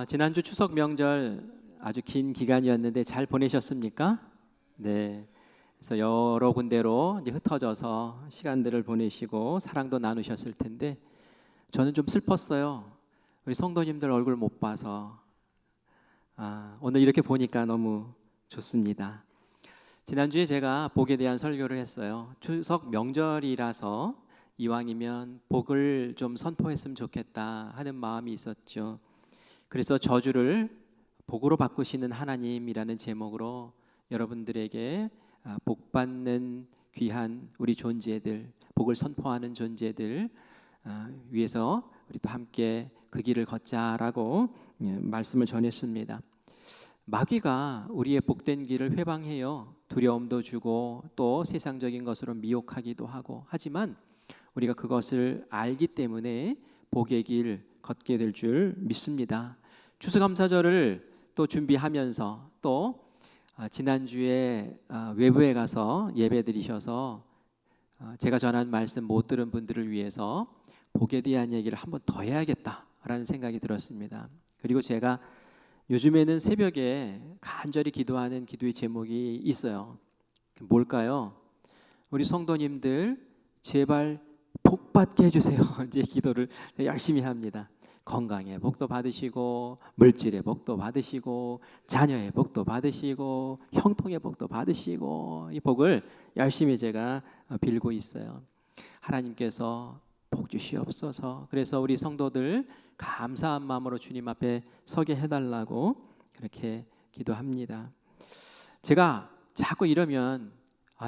지난주 추석 명절 아주 긴 기간이었는데 잘 보내셨습니까? 네. 그래서 여러 군데로 이제 흩어져서 시간들을 보내시고 사랑도 나누셨을 텐데 저는 좀 슬펐어요. 우리 성도님들 얼굴 못 봐서 오늘 이렇게 보니까 너무 좋습니다. 지난주에 제가 복에 대한 설교를 했어요. 추석 명절이라서 이왕이면 복을 좀 선포했으면 좋겠다 하는 마음이 있었죠. 그래서 저주를 복으로 바꾸시는 하나님이라는 제목으로 여러분들에게 복 받는 귀한 우리 존재들, 복을 선포하는 존재들 위해서 우리 또 함께 그 길을 걷자라고 말씀을 전했습니다. 마귀가 우리의 복된 길을 회방해요. 두려움도 주고 또 세상적인 것으로 미혹하기도 하고, 하지만 우리가 그것을 알기 때문에 복의 길 걷게 될 줄 믿습니다. 추수감사절을 또 준비하면서 또 지난주에 외부에 가서 예배 드리셔서 제가 전한 말씀 못 들은 분들을 위해서 복에 대한 얘기를 한 번 더 해야겠다라는 생각이 들었습니다. 그리고 제가 요즘에는 새벽에 간절히 기도하는 기도의 제목이 있어요. 뭘까요? 우리 성도님들 제발 복 받게 해주세요. 이제 기도를 열심히 합니다. 건강의 복도 받으시고, 물질의 복도 받으시고, 자녀의 복도 받으시고, 형통의 복도 받으시고, 이 복을 열심히 제가 빌고 있어요. 하나님께서 복 주시옵소서. 그래서 우리 성도들 감사한 마음으로 주님 앞에 서게 해달라고 그렇게 기도합니다. 제가 자꾸 이러면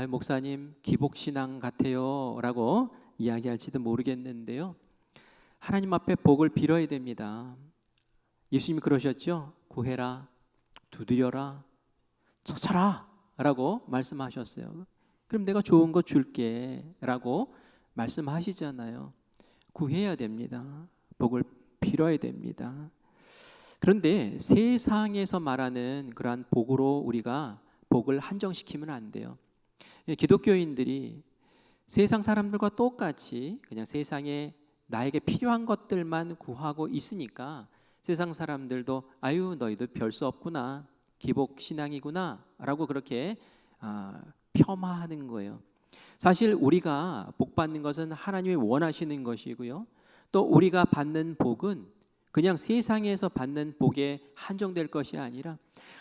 목사님 기복신앙 같아요 라고 이야기할지도 모르겠는데요, 하나님 앞에 복을 빌어야 됩니다. 예수님이 그러셨죠. 구해라, 두드려라, 찾아라 라고 말씀하셨어요. 그럼 내가 좋은 거 줄게 라고 말씀하시잖아요. 구해야 됩니다. 복을 빌어야 됩니다. 그런데 세상에서 말하는 그러한 복으로 우리가 복을 한정시키면 안 돼요. 기독교인들이 세상 사람들과 똑같이 그냥 세상에 나에게 필요한 것들만 구하고 있으니까 세상 사람들도 너희도 별 수 없구나, 기복 신앙이구나 라고 그렇게 폄하하는 거예요. 사실 우리가 복 받는 것은 하나님이 원하시는 것이고요, 또 우리가 받는 복은 그냥 세상에서 받는 복에 한정될 것이 아니라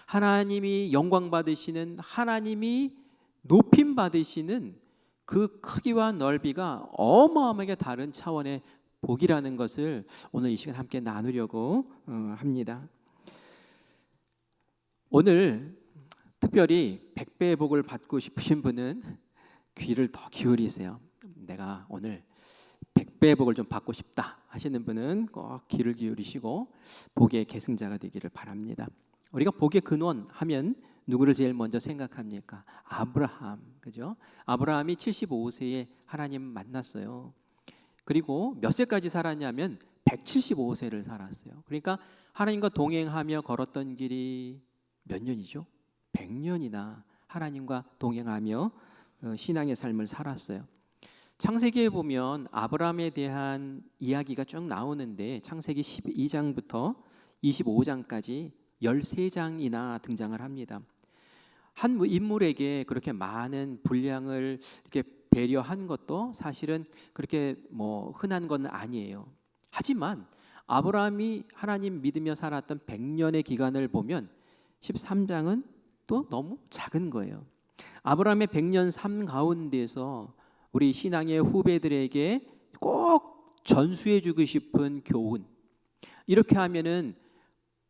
하나님이 영광 받으시는, 하나님이 높임 받으시는 그 크기와 넓이가 어마어마하게 다른 차원의 복이라는 것을 오늘 이 시간 함께 나누려고 합니다. 오늘 특별히 100배의 복을 받고 싶으신 분은 귀를 더 기울이세요. 내가 오늘 100배의 복을 좀 받고 싶다 하시는 분은 꼭 귀를 기울이시고 복의 계승자가 되기를 바랍니다. 우리가 복의 근원 하면 누구를 제일 먼저 생각합니까? 아브라함, 그죠? 아브라함이 75세에 하나님 만났어요. 그리고 몇 세까지 살았냐면 175세를 살았어요. 그러니까 하나님과 동행하며 걸었던 길이 몇 년이죠? 100년이나 하나님과 동행하며 신앙의 삶을 살았어요. 창세기에 보면 아브라함에 대한 이야기가 쭉 나오는데 창세기 12장부터 25장까지 13장이나 등장을 합니다. 한 인물에게 그렇게 많은 분량을 이렇게 배려한 것도 사실은 그렇게 흔한 건 아니에요. 하지만 아브라함이 하나님 믿으며 살았던 100년의 기간을 보면 13장은 또 너무 작은 거예요. 아브라함의 100년 삶 가운데서 우리 신앙의 후배들에게 꼭 전수해주고 싶은 교훈, 이렇게 하면은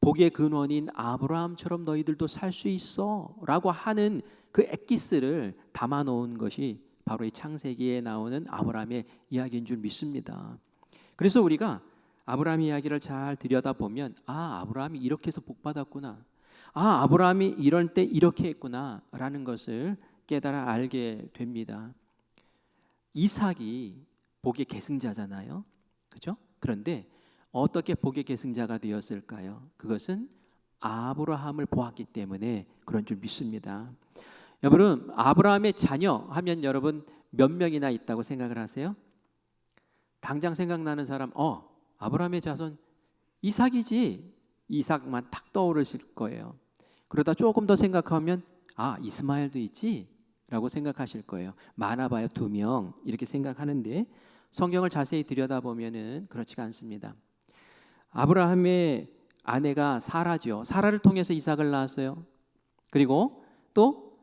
복의 근원인 아브라함처럼 너희들도 살 수 있어 라고 하는 그 엑기스를 담아놓은 것이 바로 이 창세기에 나오는 아브라함의 이야기인 줄 믿습니다. 그래서 우리가 아브라함 이야기를 잘 들여다보면 아브라함이 이렇게 해서 복받았구나, 아브라함이 이럴 때 이렇게 했구나 라는 것을 깨달아 알게 됩니다. 이삭이 복의 계승자잖아요, 그죠? 그런데 어떻게 복의 계승자가 되었을까요? 그것은 아브라함을 보았기 때문에 그런 줄 믿습니다. 여러분, 아브라함의 자녀 하면 여러분 몇 명이나 있다고 생각을 하세요? 당장 생각나는 사람, 아브라함의 자손 이삭이지. 이삭만 탁 떠오르실 거예요. 그러다 조금 더 생각하면 이스마엘도 있지? 라고 생각하실 거예요. 많아봐야 2명 이렇게 생각하는데 성경을 자세히 들여다보면 그렇지가 않습니다. 아브라함의 아내가 사라죠. 사라를 통해서 이삭을 낳았어요. 그리고 또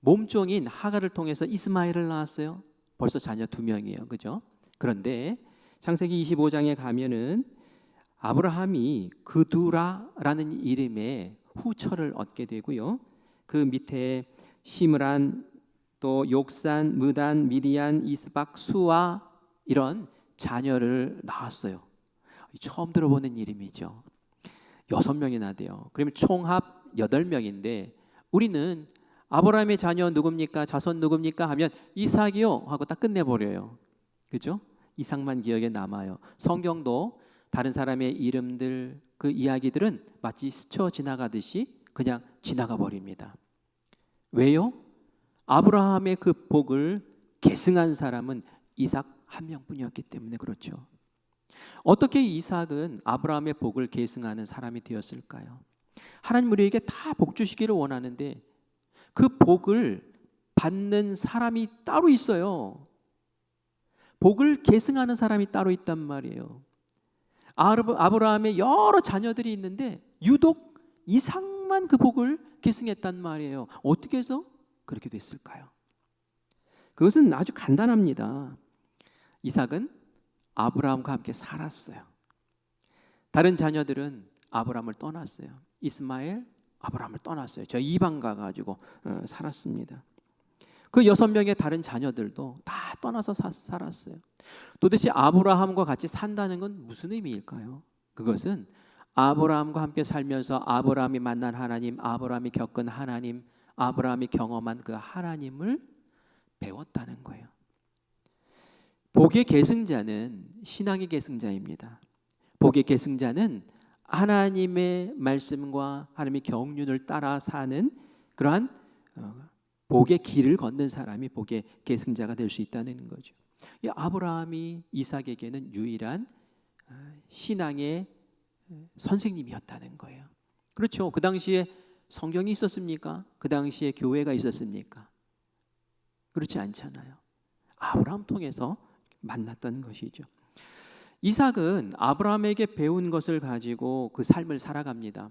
몸종인 하갈을 통해서 이스마엘을 낳았어요. 벌써 자녀 2명이에요. 그죠? 그런데 창세기 25장에 가면은 아브라함이 그두라라는 이름의 후처를 얻게 되고요. 그 밑에 시므란, 또 욕산, 무단, 미디안, 이스박, 수아 이런 자녀를 낳았어요. 처음 들어보는 이름이죠. 6명이나 돼요. 그러면 총합 8명인데 우리는 아브라함의 자녀 누굽니까? 자손 누굽니까? 하면 이삭이요 하고 딱 끝내버려요. 그죠? 이삭만 기억에 남아요. 성경도 다른 사람의 이름들, 그 이야기들은 마치 스쳐 지나가듯이 그냥 지나가 버립니다. 왜요? 아브라함의 그 복을 계승한 사람은 이삭 한 명뿐이었기 때문에 그렇죠. 어떻게 이삭은 아브라함의 복을 계승하는 사람이 되었을까요? 하나님 우리에게 다 복 주시기를 원하는데 그 복을 받는 사람이 따로 있어요. 복을 계승하는 사람이 따로 있단 말이에요. 아브라함의 여러 자녀들이 있는데 유독 이삭만 그 복을 계승했단 말이에요. 어떻게 해서 그렇게 됐을까요? 그것은 아주 간단합니다. 이삭은 아브라함과 함께 살았어요. 다른 자녀들은 아브라함을 떠났어요. 이스마엘, 아브라함을 떠났어요. 저 이방 가가지고 살았습니다. 그 6명의 다른 자녀들도 다 떠나서 살았어요. 도대체 아브라함과 같이 산다는 건 무슨 의미일까요? 그것은 아브라함과 함께 살면서 아브라함이 만난 하나님, 아브라함이 겪은 하나님, 아브라함이 경험한 그 하나님을 배웠다는 거예요. 복의 계승자는 신앙의 계승자입니다. 복의 계승자는 하나님의 말씀과 하나님의 경륜을 따라 사는 그러한 복의 길을 걷는 사람이 복의 계승자가 될 수 있다는 거죠. 이 아브라함이 이삭에게는 유일한 신앙의 선생님이었다는 거예요. 그렇죠. 그 당시에 성경이 있었습니까? 그 당시에 교회가 있었습니까? 그렇지 않잖아요. 아브라함 통해서 만났던 것이죠. 이삭은 아브라함에게 배운 것을 가지고 그 삶을 살아갑니다.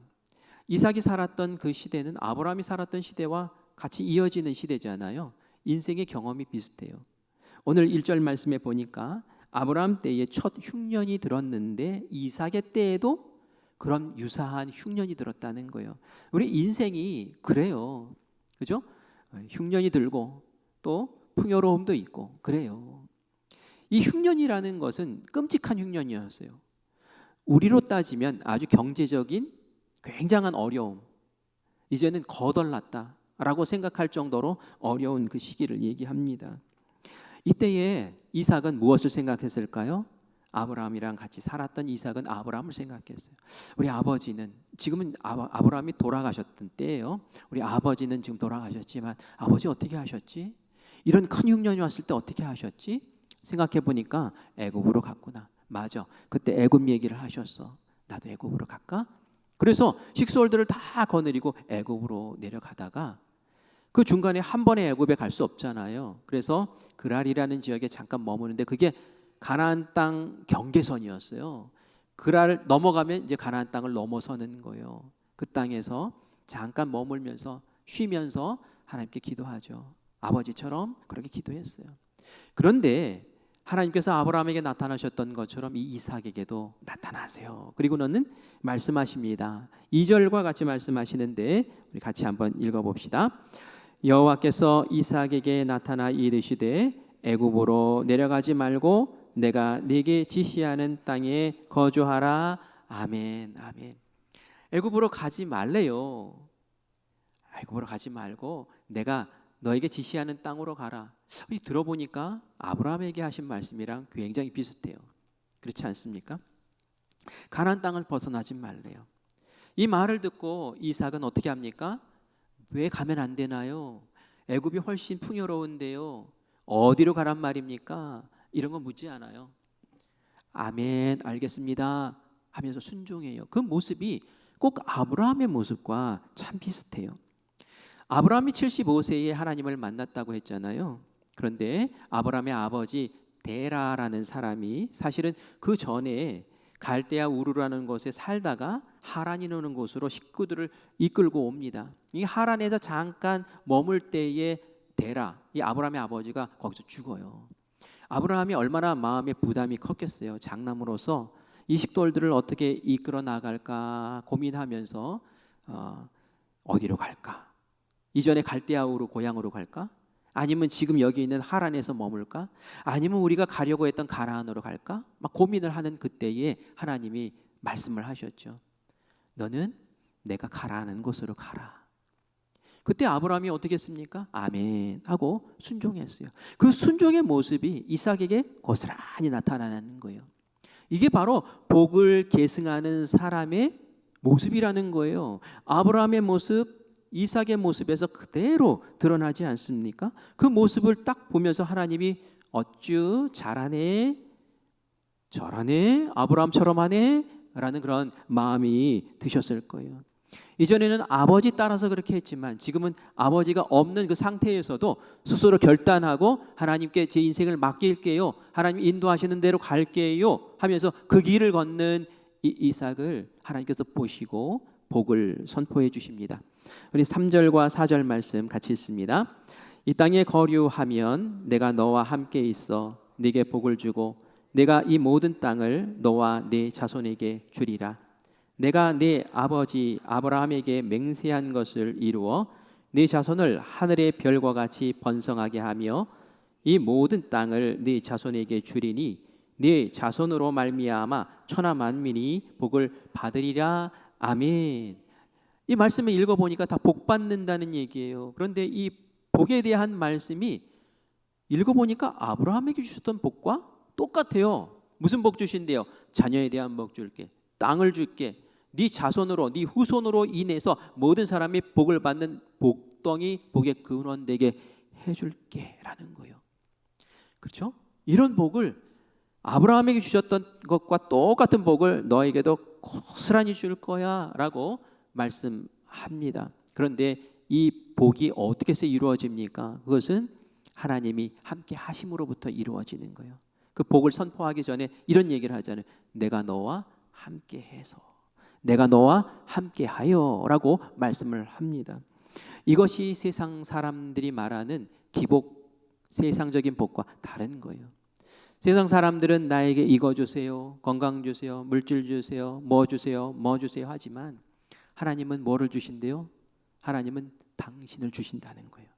이삭이 살았던 그 시대는 아브라함이 살았던 시대와 같이 이어지는 시대잖아요. 인생의 경험이 비슷해요. 오늘 1절 말씀에 보니까 아브라함 때에 첫 흉년이 들었는데 이삭의 때에도 그런 유사한 흉년이 들었다는 거예요. 우리 인생이 그래요. 그죠? 흉년이 들고 또 풍요로움도 있고 그래요. 이 흉년이라는 것은 끔찍한 흉년이었어요. 우리로 따지면 아주 경제적인 굉장한 어려움, 이제는 거덜났다라고 생각할 정도로 어려운 그 시기를 얘기합니다. 이때에 이삭은 무엇을 생각했을까요? 아브라함이랑 같이 살았던 이삭은 아브라함을 생각했어요. 우리 아버지는 지금은 아브라함이 돌아가셨던 때예요. 우리 아버지는 지금 돌아가셨지만 아버지 어떻게 하셨지? 이런 큰 흉년이 왔을 때 어떻게 하셨지? 생각해 보니까 애굽으로 갔구나. 맞아. 그때 애굽 얘기를 하셨어. 나도 애굽으로 갈까? 그래서 식솔들을 다 거느리고 애굽으로 내려가다가 그 중간에 한 번에 애굽에 갈 수 없잖아요. 그래서 그랄이라는 지역에 잠깐 머무는데 그게 가나안 땅 경계선이었어요. 그랄 넘어가면 이제 가나안 땅을 넘어서는 거예요. 그 땅에서 잠깐 머물면서 쉬면서 하나님께 기도하죠. 아버지처럼 그렇게 기도했어요. 그런데 하나님께서 아브라함에게 나타나셨던 것처럼 이 이삭에게도 나타나세요. 그리고 너는 말씀하십니다. 2절과 같이 말씀하시는데 우리 같이 한번 읽어봅시다. 여호와께서 이삭에게 나타나 이르시되 애굽으로 내려가지 말고 내가 네게 지시하는 땅에 거주하라. 아멘. 아멘. 애굽으로 가지 말래요. 애굽으로 가지 말고 내가 너에게 지시하는 땅으로 가라. 들어보니까 아브라함에게 하신 말씀이랑 굉장히 비슷해요. 그렇지 않습니까? 가나안 땅을 벗어나지 말래요. 이 말을 듣고 이삭은 어떻게 합니까? 왜 가면 안 되나요? 애굽이 훨씬 풍요로운데요. 어디로 가란 말입니까? 이런 거 묻지 않아요. 아멘, 알겠습니다 하면서 순종해요. 그 모습이 꼭 아브라함의 모습과 참 비슷해요. 아브라함이 75세에 하나님을 만났다고 했잖아요. 그런데 아브라함의 아버지 데라라는 사람이 사실은 그 전에 갈대아 우르라는 곳에 살다가 하란이라는 곳으로 식구들을 이끌고 옵니다. 이 하란에서 잠깐 머물 때에 데라, 이 아브라함의 아버지가 거기서 죽어요. 아브라함이 얼마나 마음의 부담이 컸겠어요. 장남으로서 이 식돌들을 어떻게 이끌어 나갈까 고민하면서 어디로 갈까? 이전에 갈대아우르 고향으로 갈까? 아니면 지금 여기 있는 하란에서 머물까? 아니면 우리가 가려고 했던 가나안으로 갈까? 막 고민을 하는 그때에 하나님이 말씀을 하셨죠. 너는 내가 가라 하는 곳으로 가라. 그때 아브라함이 어떻게 했습니까? 아멘 하고 순종했어요. 그 순종의 모습이 이삭에게 고스란히 나타나는 거예요. 이게 바로 복을 계승하는 사람의 모습이라는 거예요. 아브라함의 모습, 이삭의 모습에서 그대로 드러나지 않습니까? 그 모습을 딱 보면서 하나님이 어쭈 잘하네, 저러네, 아브라함처럼 하네 라는 그런 마음이 드셨을 거예요. 이전에는 아버지 따라서 그렇게 했지만 지금은 아버지가 없는 그 상태에서도 스스로 결단하고 하나님께 제 인생을 맡길게요, 하나님 인도하시는 대로 갈게요 하면서 그 길을 걷는 이삭을 하나님께서 보시고 복을 선포해 주십니다. 우리 3절과 4절 말씀 같이 읽습니다. 이 땅에 거류하면 내가 너와 함께 있어 네게 복을 주고 내가 이 모든 땅을 너와 네 자손에게 주리라. 내가 네 아버지 아브라함에게 맹세한 것을 이루어 네 자손을 하늘의 별과 같이 번성하게 하며 이 모든 땅을 네 자손에게 주리니 네 자손으로 말미암아 천하 만민이 복을 받으리라. 아멘. 이 말씀을 읽어보니까 다 복 받는다는 얘기예요. 그런데 이 복에 대한 말씀이 읽어보니까 아브라함에게 주셨던 복과 똑같아요. 무슨 복 주신대요? 자녀에 대한 복 줄게, 땅을 줄게, 네 자손으로 네 후손으로 인해서 모든 사람이 복을 받는 복덩이 복의 근원되게 해줄게 라는 거예요. 그렇죠? 이런 복을 아브라함에게 주셨던 것과 똑같은 복을 너에게도 고스란히 줄 거야 라고 말씀합니다. 그런데 이 복이 어떻게 해서 이루어집니까? 그것은 하나님이 함께 하심으로부터 이루어지는 거예요. 그 복을 선포하기 전에 이런 얘기를 하잖아요. 내가 너와 함께 해서, 내가 너와 함께 하여 라고 말씀을 합니다. 이것이 세상 사람들이 말하는 기복, 세상적인 복과 다른 거예요. 세상 사람들은 나에게 이거 주세요, 건강 주세요, 물질 주세요, 뭐 주세요, 뭐 주세요 하지만 하나님은 뭐를 주신대요? 하나님은 당신을 주신다는 거예요.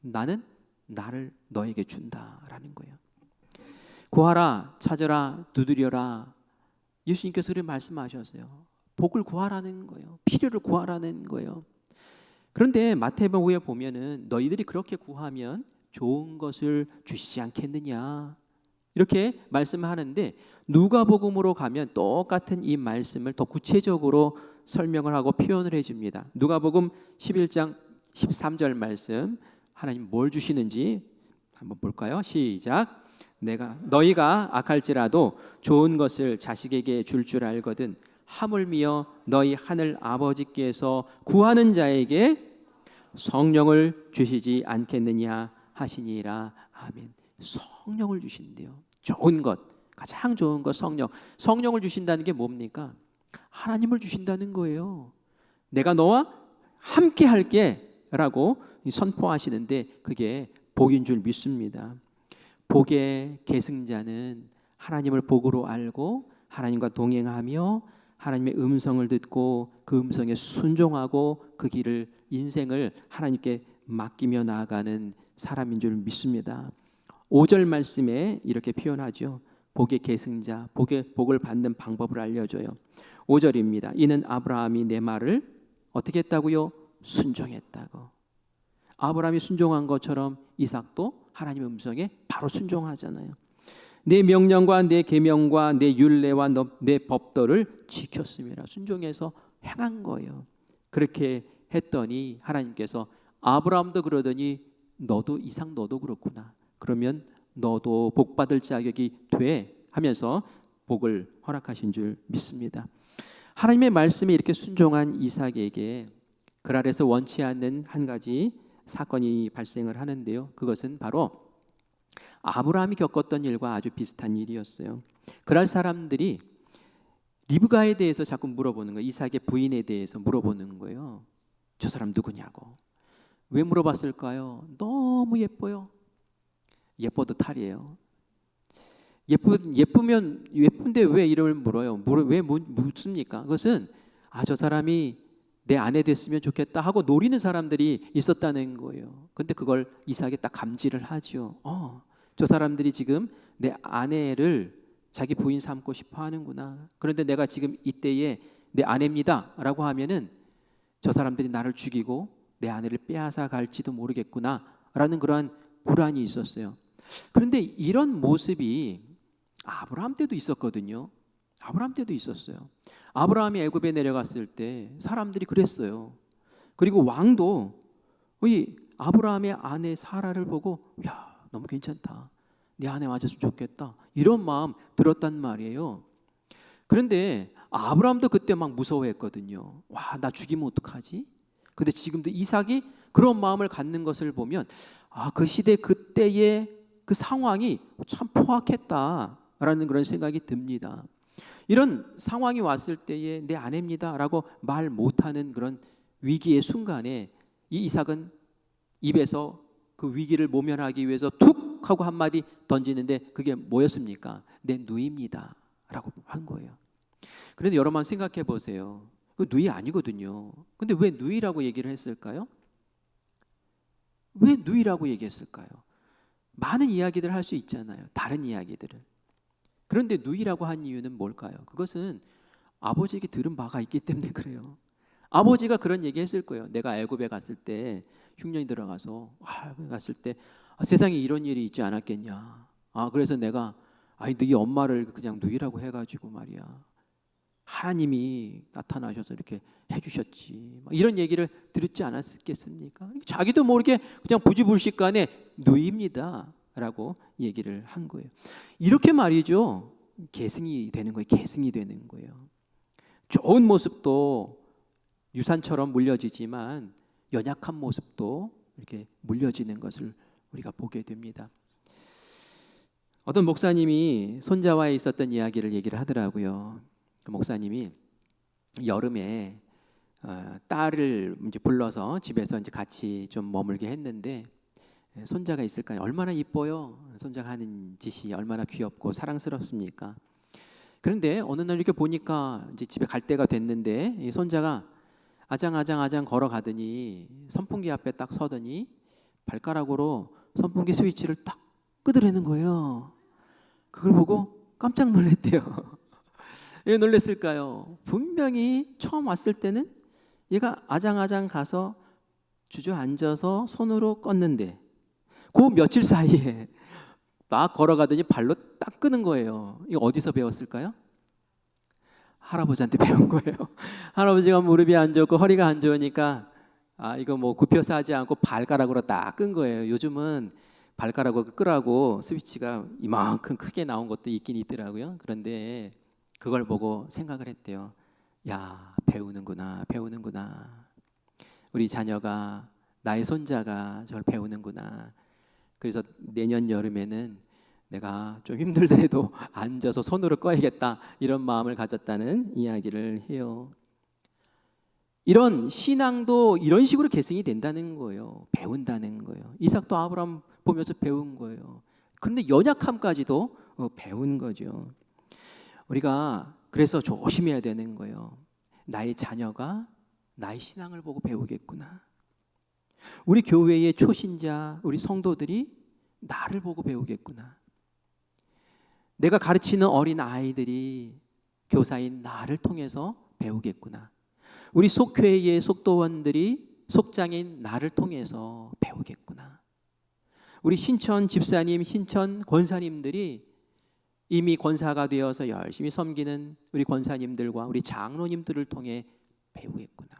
나는 나를 너에게 준다라는 거예요. 구하라, 찾으라, 두드려라. 예수님께서 그렇게 말씀하셨어요. 복을 구하라는 거예요. 필요를 구하라는 거예요. 그런데 마태복음에 보면은 너희들이 그렇게 구하면 좋은 것을 주시지 않겠느냐 이렇게 말씀하는데 누가복음으로 가면 똑같은 이 말씀을 더 구체적으로 설명을 하고 표현을 해줍니다. 누가복음 11장 13절 말씀, 하나님 뭘 주시는지 한번 볼까요? 시작. 너희가 악할지라도 좋은 것을 자식에게 줄 알거든 하물며 너희 하늘 아버지께서 구하는 자에게 성령을 주시지 않겠느냐 하시니라. 아멘. 성령을 주신대요. 좋은 것, 가장 좋은 것 성령을 주신다는 게 뭡니까? 하나님을 주신다는 거예요. 내가 너와 함께 할게 라고 선포하시는데 그게 복인 줄 믿습니다. 복의 계승자는 하나님을 복으로 알고 하나님과 동행하며 하나님의 음성을 듣고 그 음성에 순종하고 그 길을 인생을 하나님께 맡기며 나아가는 사람인 줄 믿습니다. 5절 말씀에 이렇게 표현하죠. 복의 계승자, 복을 받는 방법을 알려줘요. 5절입니다. 이는 아브라함이 내 말을 어떻게 했다고요? 순종했다고. 아브라함이 순종한 것처럼 이삭도 하나님의 음성에 바로 순종하잖아요. 내 명령과 내 계명과 내 율례와 내 법도를 지켰습니다. 순종해서 행한 거예요. 그렇게 했더니 하나님께서 아브라함도 그러더니 너도 이삭 너도 그렇구나. 그러면 너도 복 받을 자격이 돼 하면서 복을 허락하신 줄 믿습니다. 하나님의 말씀에 이렇게 순종한 이삭에게 그랄에서 원치 않는 한 가지 사건이 발생을 하는데요. 그것은 바로 아브라함이 겪었던 일과 아주 비슷한 일이었어요. 그랄 사람들이 리브가에 대해서 자꾸 물어보는 거예요. 이삭의 부인에 대해서 물어보는 거예요. 저 사람 누구냐고. 왜 물어봤을까요? 너무 예뻐요. 예뻐도 탈이에요. 예쁘면 예쁜데 왜 이름을 물어요? 왜 묻습니까? 그것은 저 사람이 내 아내 됐으면 좋겠다 하고 노리는 사람들이 있었다는 거예요. 근데 그걸 이삭이 딱 감지를 하죠. 저 사람들이 지금 내 아내를 자기 부인 삼고 싶어 하는구나. 그런데 내가 지금 이때에 내 아내입니다 라고 하면은 저 사람들이 나를 죽이고 내 아내를 빼앗아 갈지도 모르겠구나 라는 그러한 불안이 있었어요. 그런데 이런 모습이 아브라함 때도 있었거든요. 아브라함 때도 있었어요. 아브라함이 애굽에 내려갔을 때 사람들이 그랬어요. 그리고 왕도 이 아브라함의 아내 사라를 보고 야 너무 괜찮다. 네 아내 맞았으면 좋겠다. 이런 마음 들었단 말이에요. 그런데 아브라함도 그때 막 무서워했거든요. 와, 나 죽이면 어떡하지? 근데 지금도 이삭이 그런 마음을 갖는 것을 보면 그 시대 그때의 그 상황이 참 포악했다라는 그런 생각이 듭니다. 이런 상황이 왔을 때에 내 아내입니다라고 말 못하는 그런 위기의 순간에 이 이삭은 입에서 그 위기를 모면하기 위해서 툭 하고 한마디 던지는데 그게 뭐였습니까? 내 누이입니다 라고 한 거예요. 그런데 여러분 생각해 보세요. 그 누이 아니거든요. 근데 왜 누이라고 얘기를 했을까요? 왜 누이라고 얘기했을까요? 많은 이야기들을 할 수 있잖아요. 다른 이야기들을. 그런데 누이라고 한 이유는 뭘까요? 그것은 아버지에게 들은 바가 있기 때문에 그래요. 아버지가 그런 얘기 했을 거예요. 내가 애굽에 갔을 때 흉년이 들어가서 갔을 때 세상에 이런 일이 있지 않았겠냐. 그래서 내가 너희 엄마를 그냥 누이라고 해가지고 말이야. 하나님이 나타나셔서 이렇게 해주셨지. 이런 얘기를 들었지 않았겠습니까? 자기도 모르게 그냥 부지불식간에 누이입니다 라고 얘기를 한 거예요. 이렇게 말이죠. 계승이 되는 거예요. 계승이 되는 거예요. 좋은 모습도 유산처럼 물려지지만 연약한 모습도 이렇게 물려지는 것을 우리가 보게 됩니다. 어떤 목사님이 손자와 있었던 이야기를 얘기를 하더라고요. 그 목사님이 여름에 딸을 이제 불러서 집에서 이제 같이 좀 머물게 했는데 손자가 있을까요? 얼마나 이뻐요. 손자가 하는 짓이 얼마나 귀엽고 사랑스럽습니까? 그런데 어느 날 이렇게 보니까 이제 집에 갈 때가 됐는데 이 손자가 아장아장 걸어가더니 선풍기 앞에 딱 서더니 발가락으로 선풍기 스위치를 딱 끄더라는 거예요. 그걸 보고 깜짝 놀랐대요. 왜 놀랐을까요? 분명히 처음 왔을 때는 얘가 아장아장 가서 주저앉아서 손으로 껐는데 그 며칠 사이에 막 걸어가더니 발로 딱 끄는 거예요. 이거 어디서 배웠을까요? 할아버지한테 배운 거예요. 할아버지가 무릎이 안 좋고 허리가 안 좋으니까 이거 뭐 굽혀서 하지 않고 발가락으로 딱 끈 거예요. 요즘은 발가락으로 끄라고 스위치가 이만큼 크게 나온 것도 있긴 있더라고요. 그런데 그걸 보고 생각을 했대요. 야, 배우는구나. 우리 자녀가, 나의 손자가 저를 배우는구나. 그래서 내년 여름에는 내가 좀 힘들더라도 앉아서 손으로 꺼야겠다 이런 마음을 가졌다는 이야기를 해요. 이런 신앙도 이런 식으로 계승이 된다는 거예요. 배운다는 거예요. 이삭도 아브라함 보면서 배운 거예요. 그런데 연약함까지도 배운 거죠. 우리가 그래서 조심해야 되는 거예요. 나의 자녀가 나의 신앙을 보고 배우겠구나. 우리 교회의 초신자, 우리 성도들이 나를 보고 배우겠구나. 내가 가르치는 어린 아이들이 교사인 나를 통해서 배우겠구나. 우리 속회의 속도원들이 속장인 나를 통해서 배우겠구나. 우리 신천 집사님, 신천 권사님들이 이미 권사가 되어서 열심히 섬기는 우리 권사님들과 우리 장로님들을 통해 배우겠구나.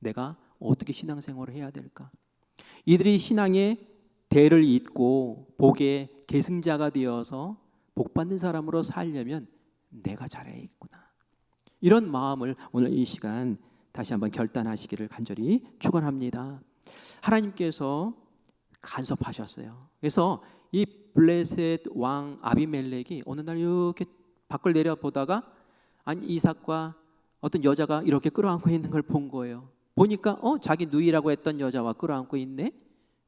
내가 어떻게 신앙생활을 해야 될까? 이들이 신앙의 대를 잇고 복의 계승자가 되어서 복받는 사람으로 살려면 내가 잘해야겠구나. 이런 마음을 오늘 이 시간 다시 한번 결단하시기를 간절히 축원합니다. 하나님께서 간섭하셨어요. 그래서 이 블레셋 왕 아비멜렉이 어느 날 이렇게 밖을 내려보다가 아니 이삭과 어떤 여자가 이렇게 끌어안고 있는 걸 본 거예요. 보니까 자기 누이라고 했던 여자와 끌어안고 있네.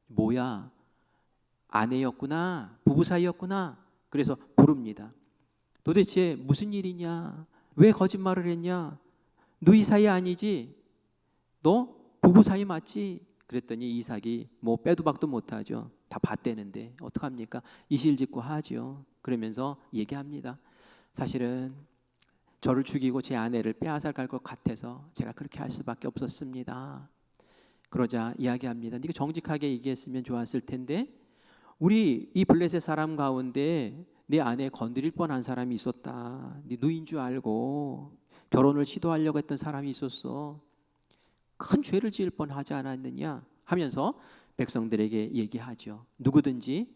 뭐야, 아내였구나, 부부 사이였구나. 그래서 부릅니다. 도대체 무슨 일이냐, 왜 거짓말을 했냐, 누이 사이 아니지, 너 부부 사이 맞지? 그랬더니 이삭이 뭐 빼도 박도 못하죠. 다 봤대는데 어떡합니까? 이실직고 하죠. 그러면서 얘기합니다. 사실은 저를 죽이고 제 아내를 빼앗아갈 것 같아서 제가 그렇게 할 수밖에 없었습니다. 그러자 이야기합니다. 네가 정직하게 얘기했으면 좋았을 텐데 우리 이 블레셋 사람 가운데 내 아내 건드릴 뻔한 사람이 있었다. 네 누인 줄 알고 결혼을 시도하려고 했던 사람이 있었어. 큰 죄를 지을 뻔하지 않았느냐 하면서 백성들에게 얘기하죠. 누구든지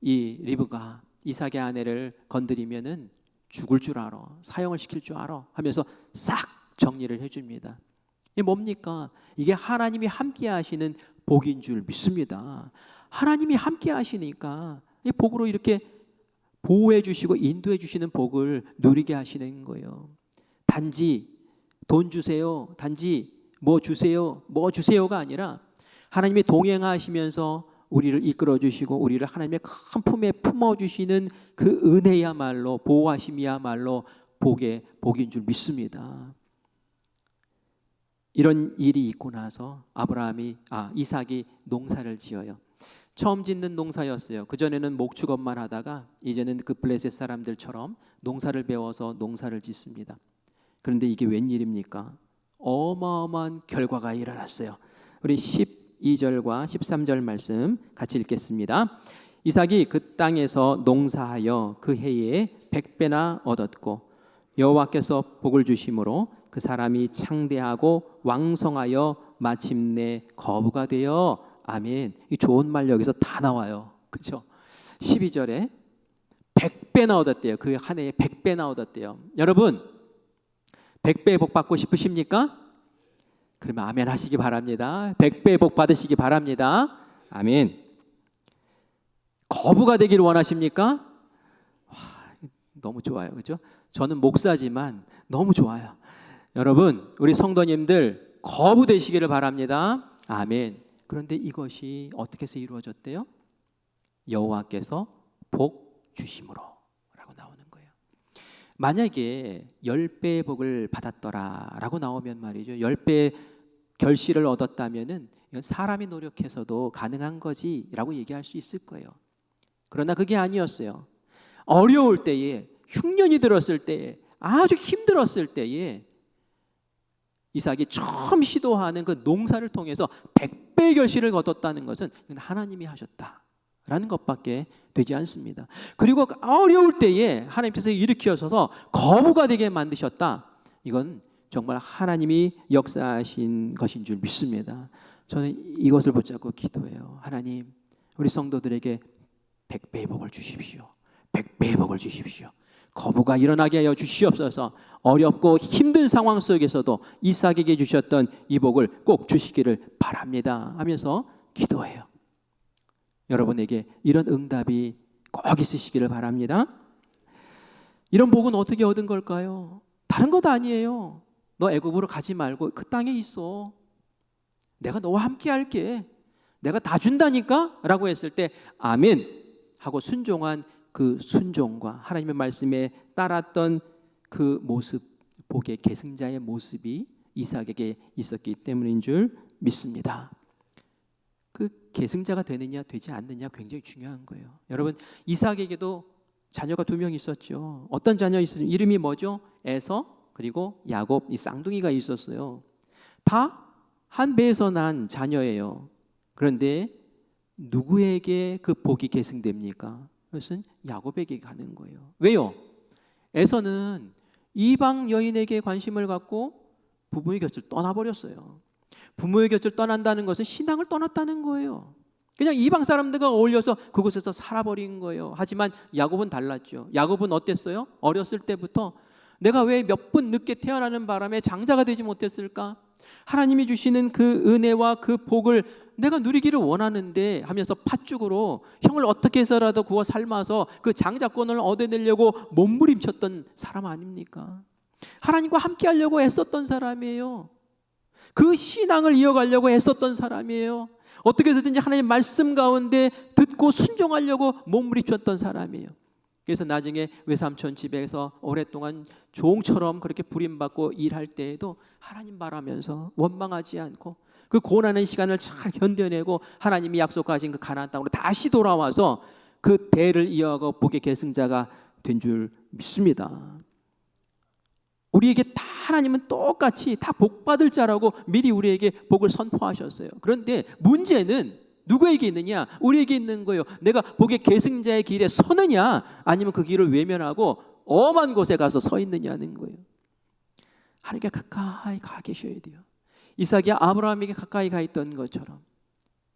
이 리브가 이삭의 아내를 건드리면은 죽을 줄 알아, 사형을 시킬 줄 알아 하면서 싹 정리를 해줍니다. 이게 뭡니까? 이게 하나님이 함께 하시는 복인 줄 믿습니다. 하나님이 함께 하시니까 이 복으로 이렇게 보호해 주시고 인도해 주시는 복을 누리게 하시는 거예요. 단지 돈 주세요, 단지 뭐 주세요, 뭐 주세요가 아니라 하나님이 동행하시면서 우리를 이끌어 주시고 우리를 하나님의 큰 품에 품어 주시는 그 은혜야말로, 보호하심이야말로 복인 줄 믿습니다. 이런 일이 있고 나서 이삭이 농사를 지어요. 처음 짓는 농사였어요. 그전에는 목축업만 하다가 이제는 그 블레셋 사람들처럼 농사를 배워서 농사를 짓습니다. 그런데 이게 웬일입니까? 어마어마한 결과가 일어났어요. 우리 12절과 13절 말씀 같이 읽겠습니다. 이삭이 그 땅에서 농사하여 그 해에 100배나 얻었고 여호와께서 복을 주심으로 그 사람이 창대하고 왕성하여 마침내 거부가 되어 아멘. 이 좋은 말 여기서 다 나와요. 그렇죠? 12절에 100배나 얻었대요. 그 한 해에 100배나 얻었대요. 여러분 100배 복 받고 싶으십니까? 그러면 아멘 하시기 바랍니다. 100배 복 받으시기 바랍니다. 아멘. 거부가 되기를 원하십니까? 와, 너무 좋아요. 그렇죠? 저는 목사지만 너무 좋아요. 여러분 우리 성도님들 거부 되시기를 바랍니다. 아멘. 그런데 이것이 어떻게 해서 이루어졌대요? 여호와께서 복 주심으로 라고 나오는 거예요. 만약에 10배의 복을 받았더라라고 나오면 말이죠. 10배의 결실을 얻었다면은 이건 사람이 노력해서도 가능한 거지라고 얘기할 수 있을 거예요. 그러나 그게 아니었어요. 어려울 때에, 흉년이 들었을 때에, 아주 힘들었을 때에 이삭이 처음 시도하는 그 농사를 통해서 100배의 결실을 거뒀다는 것은 하나님이 하셨다라는 것밖에 되지 않습니다. 그리고 어려울 때에 하나님께서 일으키셔서 거부가 되게 만드셨다. 이건 정말 하나님이 역사하신 것인 줄 믿습니다. 저는 이것을 붙잡고 기도해요. 하나님, 우리 성도들에게 100배의 복을 주십시오. 100배의 복을 주십시오. 거부가 일어나게 하여 주시옵소서. 어렵고 힘든 상황 속에서도 이삭에게 주셨던 이 복을 꼭 주시기를 바랍니다 하면서 기도해요. 여러분에게 이런 응답이 꼭 있으시기를 바랍니다. 이런 복은 어떻게 얻은 걸까요? 다른 것 아니에요. 너 애굽으로 가지 말고 그 땅에 있어. 내가 너와 함께 할게. 내가 다 준다니까? 라고 했을 때 아멘 하고 순종한 그 순종과 하나님의 말씀에 따랐던 그 모습, 복의 계승자의 모습이 이삭에게 있었기 때문인 줄 믿습니다. 그 계승자가 되느냐 되지 않느냐 굉장히 중요한 거예요. 여러분 이삭에게도 자녀가 2명 있었죠. 어떤 자녀 있었죠? 이름이 뭐죠? 에서 그리고 야곱, 이 쌍둥이가 있었어요. 다 한 배에서 난 자녀예요. 그런데 누구에게 그 복이 계승됩니까? 그것은 야곱에게 가는 거예요. 왜요? 에서는 이방 여인에게 관심을 갖고 부모의 곁을 떠나버렸어요. 부모의 곁을 떠난다는 것은 신앙을 떠났다는 거예요. 그냥 이방 사람들과 어울려서 그곳에서 살아버린 거예요. 하지만 야곱은 달랐죠. 야곱은 어땠어요? 어렸을 때부터 내가 왜 몇 분 늦게 태어나는 바람에 장자가 되지 못했을까? 하나님이 주시는 그 은혜와 그 복을 내가 누리기를 원하는데 하면서 팥죽으로 형을 어떻게 해서라도 구워 삶아서 그 장자권을 얻어내려고 몸부림쳤던 사람 아닙니까? 하나님과 함께 하려고 애썼던 사람이에요. 그 신앙을 이어가려고 애썼던 사람이에요. 어떻게 해서든지 하나님 말씀 가운데 듣고 순종하려고 몸부림쳤던 사람이에요. 그래서 나중에 외삼촌 집에서 오랫동안 종처럼 그렇게 부림받고 일할 때에도 하나님 바라면서 원망하지 않고 그 고난의 시간을 잘 견뎌내고 하나님이 약속하신 그 가나안 땅으로 다시 돌아와서 그 대를 이어가고 복의 계승자가 된 줄 믿습니다. 우리에게 다 하나님은 똑같이 다 복받을 자라고 미리 우리에게 복을 선포하셨어요. 그런데 문제는 누구에게 있느냐? 우리에게 있는 거예요. 내가 복의 계승자의 길에 서느냐 아니면 그 길을 외면하고 엄한 곳에 가서 서 있느냐는 거예요. 하나님께 가까이 가 계셔야 돼요. 이삭이 아브라함에게 가까이 가 있던 것처럼,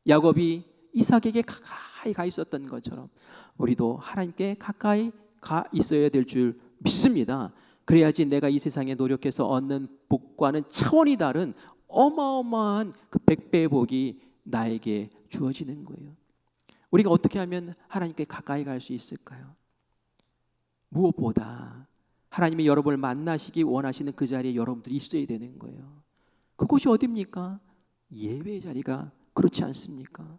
야곱이 이삭에게 가까이 가 있었던 것처럼 우리도 하나님께 가까이 가 있어야 될 줄 믿습니다. 그래야지 내가 이 세상에 노력해서 얻는 복과는 차원이 다른 어마어마한 그 100배의 복이 나에게 주어지는 거예요. 우리가 어떻게 하면 하나님께 가까이 갈 수 있을까요? 무엇보다 하나님이 여러분을 만나시기 원하시는 그 자리에 여러분들이 있어야 되는 거예요. 그곳이 어디입니까? 예배의 자리가 그렇지 않습니까?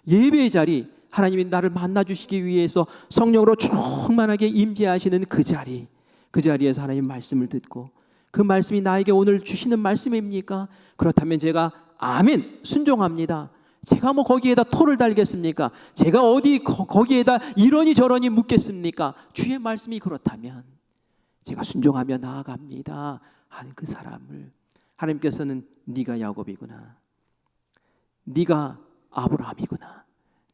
예배의 자리, 하나님이 나를 만나주시기 위해서 성령으로 충만하게 임재하시는 그 자리, 그 자리에서 하나님 말씀을 듣고 그 말씀이 나에게 오늘 주시는 말씀입니까? 그렇다면 제가 아멘 순종합니다. 제가 뭐 거기에다 토를 달겠습니까? 제가 어디 거기에다 이러니 저러니 묻겠습니까? 주의 말씀이 그렇다면 제가 순종하며 나아갑니다 하는 그 사람을 하나님께서는 네가 야곱이구나, 네가 아브라함이구나,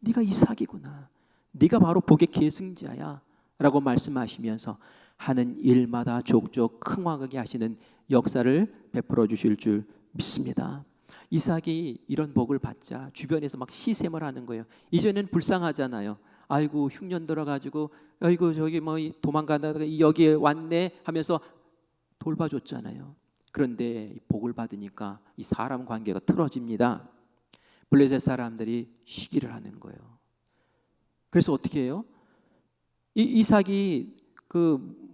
네가 이삭이구나, 네가 바로 복의 계승자야 라고 말씀하시면서 하는 일마다 족족 흥황하게 하시는 역사를 베풀어 주실 줄 믿습니다. 이삭이 이런 복을 받자 주변에서 막 시샘을 하는 거예요. 이제는 불쌍하잖아요. 아이고 흉년 들어가지고 아이고 저기 뭐 도망가다가 여기에 왔네 하면서 돌봐줬잖아요. 그런데 복을 받으니까 이 사람 관계가 틀어집니다. 블레셋 사람들이 시기를 하는 거예요. 그래서 어떻게 해요? 이삭이 그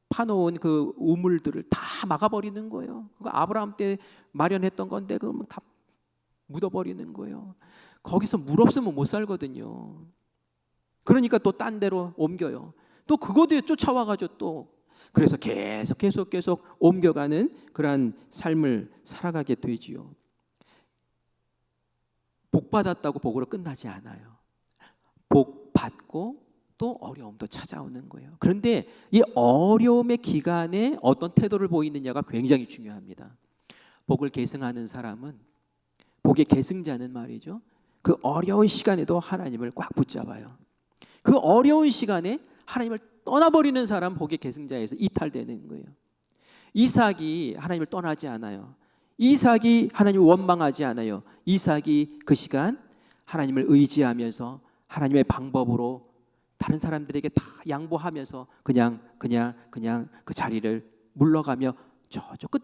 파놓은 그 우물들을 다 막아버리는 거예요. 그거 아브라함 때 마련했던 건데 그러면 다 묻어버리는 거예요. 거기서 물 없으면 못 살거든요. 그러니까 또 딴 데로 옮겨요. 또 그거에 쫓아와가지고 또 그래서 계속 옮겨가는 그러한 삶을 살아가게 되지요. 복 받았다고 복으로 끝나지 않아요. 복 받고 또 어려움도 찾아오는 거예요. 그런데 이 어려움의 기간에 어떤 태도를 보이느냐가 굉장히 중요합니다. 복을 계승하는 사람은, 복의 계승자는 말이죠, 그 어려운 시간에도 하나님을 꽉 붙잡아요. 그 어려운 시간에 하나님을 떠나버리는 사람 복의 계승자에서 이탈되는 거예요. 이삭이 하나님을 떠나지 않아요. 이삭이 하나님을 원망하지 않아요. 이삭이 그 시간 하나님을 의지하면서 하나님의 방법으로 다른 사람들에게 다 양보하면서 그냥 그 자리를 물러가며 저쪽 끝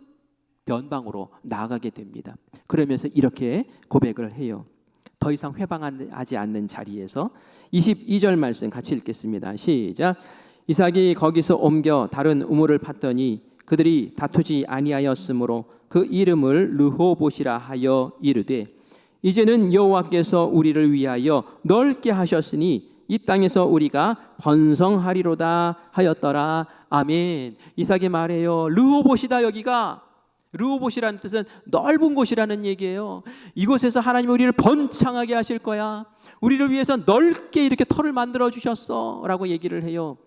변방으로 나아가게 됩니다. 그러면서 이렇게 고백을 해요. 더 이상 회방하지 않는 자리에서 22절 말씀 같이 읽겠습니다. 시작. 이삭이 거기서 옮겨 다른 우물을 팠더니 그들이 다투지 아니하였으므로 그 이름을 르호봇이라 하여 이르되 이제는 여호와께서 우리를 위하여 넓게 하셨으니 이 땅에서 우리가 번성하리로다 하였더라. 아멘. 이삭이 말해요. 르호봇이다. 여기가 르호봇이라는 뜻은 넓은 곳이라는 얘기예요. 이곳에서 하나님 우리를 번창하게 하실 거야. 우리를 위해서 넓게 이렇게 터를 만들어 주셨어 라고 얘기를 해요.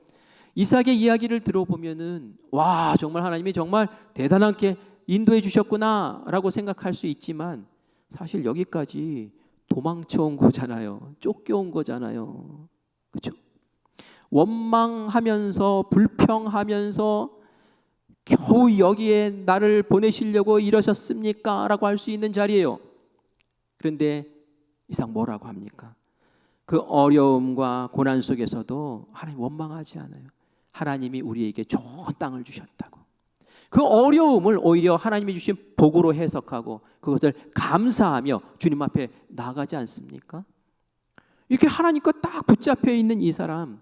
이삭의 이야기를 들어보면은 와 정말 하나님이 정말 대단하게 인도해 주셨구나 라고 생각할 수 있지만 사실 여기까지 도망쳐 온 거잖아요. 쫓겨온 거잖아요. 그렇죠? 원망하면서 불평하면서 겨우 여기에 나를 보내시려고 이러셨습니까? 라고 할 수 있는 자리예요. 그런데 이삭 뭐라고 합니까? 그 어려움과 고난 속에서도 하나님 원망하지 않아요. 하나님이 우리에게 좋은 땅을 주셨다고. 그 어려움을 오히려 하나님이 주신 복으로 해석하고 그것을 감사하며 주님 앞에 나아가지 않습니까? 이렇게 하나님과 딱 붙잡혀 있는 이 사람,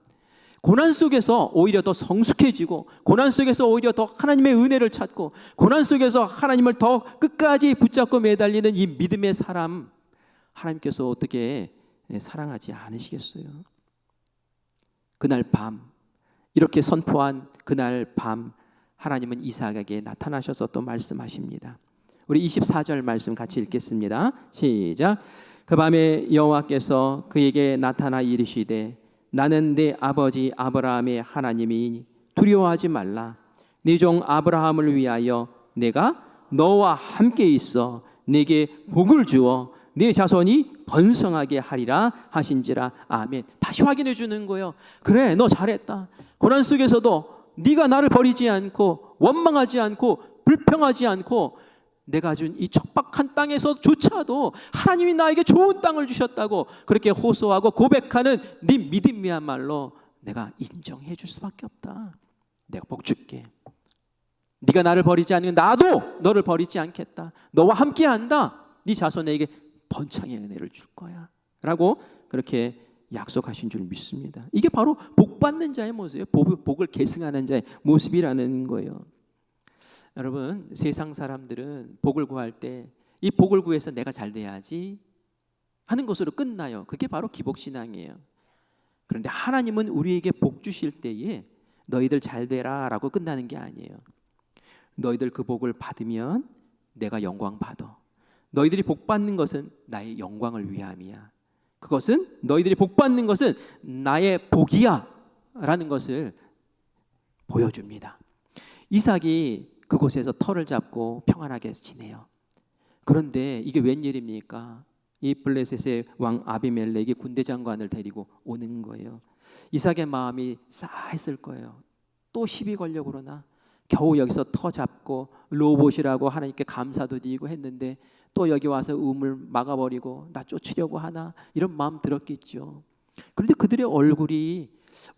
고난 속에서 오히려 더 성숙해지고, 고난 속에서 오히려 더 하나님의 은혜를 찾고, 고난 속에서 하나님을 더 끝까지 붙잡고 매달리는 이 믿음의 사람, 하나님께서 어떻게 사랑하지 않으시겠어요? 그날 밤, 이렇게 선포한 그날 밤, 하나님은 이삭에게 나타나셔서 또 말씀하십니다. 우리 24절 말씀 같이 읽겠습니다. 시작. 그 밤에 여호와께서 그에게 나타나 이르시되 나는 네 아버지 아브라함의 하나님이니 두려워하지 말라. 네 종 아브라함을 위하여 내가 너와 함께 있어 네게 복을 주어 네 자손이 번성하게 하리라 하신지라. 아멘. 다시 확인해 주는 거예요. 그래, 너 잘했다. 고난 속에서도 네가 나를 버리지 않고 원망하지 않고 불평하지 않고 내가 준 이 척박한 땅에서조차도 하나님이 나에게 좋은 땅을 주셨다고 그렇게 호소하고 고백하는 네 믿음이야말로 내가 인정해 줄 수밖에 없다. 내가 복 줄게. 네가 나를 버리지 않으면 나도 너를 버리지 않겠다. 너와 함께한다. 네 자손에게 번창의 은혜를 줄 거야 라고 그렇게 약속하신 줄 믿습니다. 이게 바로 복 받는 자의 모습이에요. 복을 계승하는 자의 모습이라는 거예요. 여러분, 세상 사람들은 복을 구할 때 이 복을 구해서 내가 잘 돼야지 하는 것으로 끝나요. 그게 바로 기복신앙이에요. 그런데 하나님은 우리에게 복 주실 때에 너희들 잘 되라 라고 끝나는 게 아니에요. 너희들 그 복을 받으면 내가 영광 받아. 너희들이 복 받는 것은 나의 영광을 위함이야. 그것은 너희들이 복 받는 것은 나의 복이야 라는 것을 보여줍니다. 이삭이 그곳에서 터를 잡고 평안하게 지내요. 그런데 이게 웬일입니까? 이 블레셋의 왕 아비멜렉이 군대 장관을 데리고 오는 거예요. 이삭의 마음이 싸했을 거예요. 또 시비 걸려고 그러나? 겨우 여기서 터 잡고 로봇이라고 하나님께 감사도 드리고 했는데 또 여기 와서 우물 막아버리고 나 쫓으려고 하나? 이런 마음 들었겠죠. 그런데 그들의 얼굴이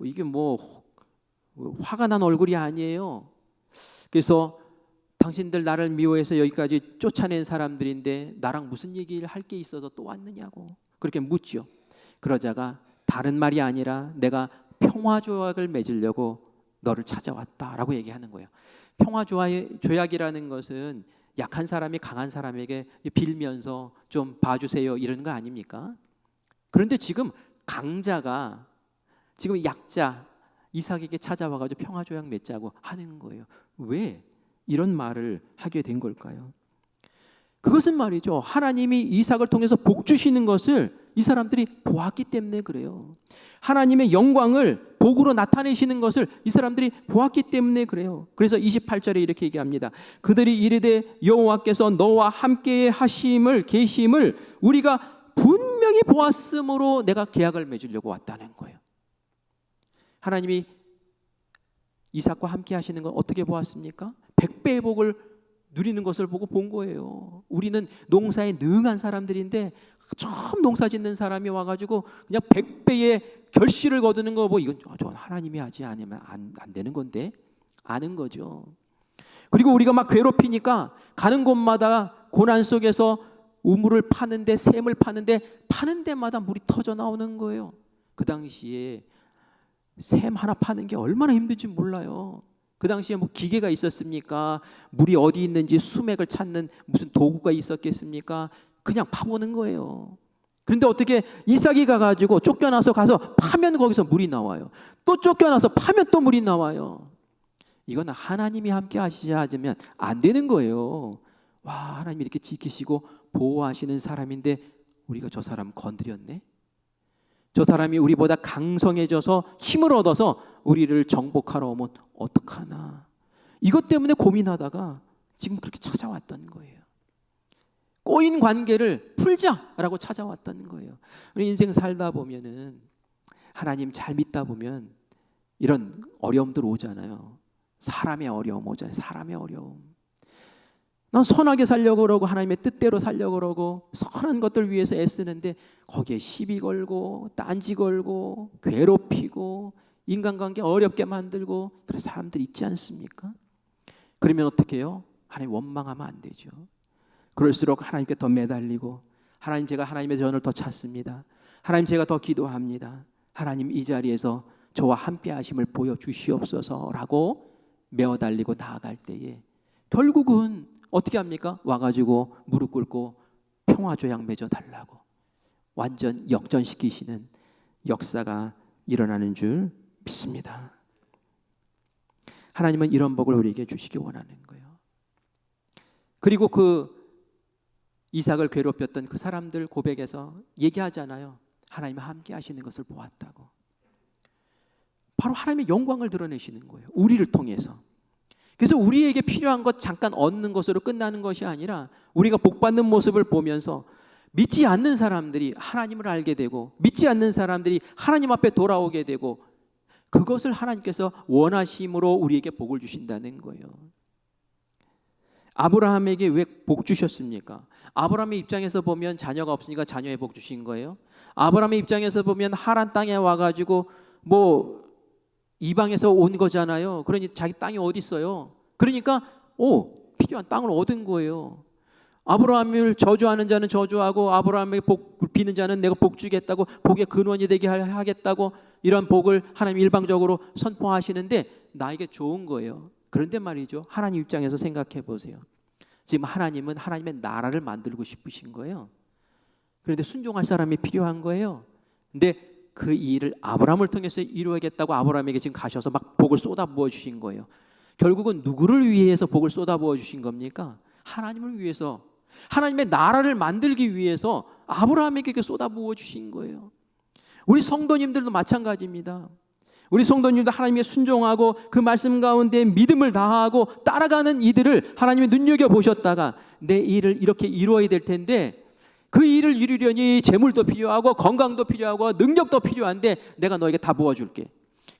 이게 뭐 화가 난 얼굴이 아니에요. 그래서 당신들 나를 미워해서 여기까지 쫓아낸 사람들인데 나랑 무슨 얘기를 할 게 있어서 또 왔느냐고 그렇게 묻죠. 그러자가 다른 말이 아니라 내가 평화조약을 맺으려고 너를 찾아왔다라고 얘기하는 거예요. 평화조약이라는 것은 약한 사람이 강한 사람에게 빌면서 좀 봐주세요 이런 거 아닙니까? 그런데 지금 강자가 지금 약자 이삭에게 찾아와가지고 평화조약 맺자고 하는 거예요. 왜 이런 말을 하게 된 걸까요? 그것은 말이죠, 하나님이 이삭을 통해서 복 주시는 것을 이 사람들이 보았기 때문에 그래요. 하나님의 영광을 복으로 나타내시는 것을 이 사람들이 보았기 때문에 그래요. 그래서 28절에 이렇게 얘기합니다. 그들이 이르되 여호와께서 너와 함께 하심을 계심을 우리가 분명히 보았으므로 내가 계약을 맺으려고 왔다는 거예요. 하나님이 이삭과 함께 하시는 건 어떻게 보았습니까? 100배의 복을 누리는 것을 보고 본 거예요. 우리는 농사에 능한 사람들인데 처음 농사 짓는 사람이 와가지고 그냥 100배의 결실을 거두는 거 이건 하나님이 하지 않으면 안 되는 건데 아는 거죠. 그리고 우리가 막 괴롭히니까 가는 곳마다 고난 속에서 우물을 파는데 샘을 파는 데마다 물이 터져 나오는 거예요. 그 당시에 샘 하나 파는 게 얼마나 힘든지 몰라요. 그 당시에 뭐 기계가 있었습니까? 물이 어디 있는지 수맥을 찾는 무슨 도구가 있었겠습니까? 그냥 파보는 거예요. 그런데 어떻게 이삭이 가가지고 쫓겨나서 가서 파면 거기서 물이 나와요. 또 쫓겨나서 파면 또 물이 나와요. 이건 하나님이 함께 하시지 않으면 안 되는 거예요. 와, 하나님이 이렇게 지키시고 보호하시는 사람인데 우리가 저 사람 건드렸네? 저 사람이 우리보다 강성해져서 힘을 얻어서 우리를 정복하러 오면 어떡하나. 이것 때문에 고민하다가 지금 그렇게 찾아왔던 거예요. 꼬인 관계를 풀자라고 찾아왔던 거예요. 우리 인생 살다 보면은 하나님 잘 믿다 보면 이런 어려움들 오잖아요. 사람의 어려움 오잖아요. 사람의 어려움. 난 선하게 살려고 그러고 하나님의 뜻대로 살려고 그러고 선한 것들 위해서 애쓰는데 거기에 시비 걸고 딴지 걸고 괴롭히고 인간관계 어렵게 만들고 그런 사람들 있지 않습니까? 그러면 어떻게 해요? 하나님 원망하면 안 되죠. 그럴수록 하나님께 더 매달리고, 하나님, 제가 하나님의 전을 더 찾습니다. 하나님, 제가 더 기도합니다. 하나님, 이 자리에서 저와 함께 하심을 보여주시옵소서라고 메어달리고 나아갈 때에 결국은 어떻게 합니까? 와가지고 무릎 꿇고 평화조약 맺어달라고 완전 역전시키시는 역사가 일어나는 줄 믿습니다. 하나님은 이런 복을 우리에게 주시기 원하는 거예요. 그리고 그 이삭을 괴롭혔던 그 사람들 고백에서 얘기하잖아요. 하나님이 함께 하시는 것을 보았다고. 바로 하나님의 영광을 드러내시는 거예요. 우리를 통해서. 그래서 우리에게 필요한 것 잠깐 얻는 것으로 끝나는 것이 아니라 우리가 복받는 모습을 보면서 믿지 않는 사람들이 하나님을 알게 되고, 믿지 않는 사람들이 하나님 앞에 돌아오게 되고, 그것을 하나님께서 원하심으로 우리에게 복을 주신다는 거예요. 아브라함에게 왜 복 주셨습니까? 아브라함의 입장에서 보면 자녀가 없으니까 자녀의 복 주신 거예요. 아브라함의 입장에서 보면 하란 땅에 와가지고 뭐 이방에서 온 거잖아요. 그러니 자기 땅이 어디 있어요? 그러니까 필요한 땅을 얻은 거예요. 아브라함을 저주하는 자는 저주하고 아브라함에게 복 비는 자는 내가 복 주겠다고, 복의 근원이 되게 하겠다고, 이런 복을 하나님 일방적으로 선포하시는데 나에게 좋은 거예요. 그런데 말이죠, 하나님 입장에서 생각해 보세요. 지금 하나님은 하나님의 나라를 만들고 싶으신 거예요. 그런데 순종할 사람이 필요한 거예요. 근데 그 일을 아브라함을 통해서 이루어야겠다고 아브라함에게 지금 가셔서 막 복을 쏟아부어 주신 거예요. 결국은 누구를 위해서 복을 쏟아부어 주신 겁니까? 하나님을 위해서, 하나님의 나라를 만들기 위해서 아브라함에게 쏟아부어 주신 거예요. 우리 성도님들도 마찬가지입니다. 우리 성도님도 하나님께 순종하고 그 말씀 가운데 믿음을 다하고 따라가는 이들을 하나님이 눈여겨보셨다가 내 일을 이렇게 이루어야 될 텐데, 그 일을 이루려니 재물도 필요하고 건강도 필요하고 능력도 필요한데 내가 너에게 다 부어줄게.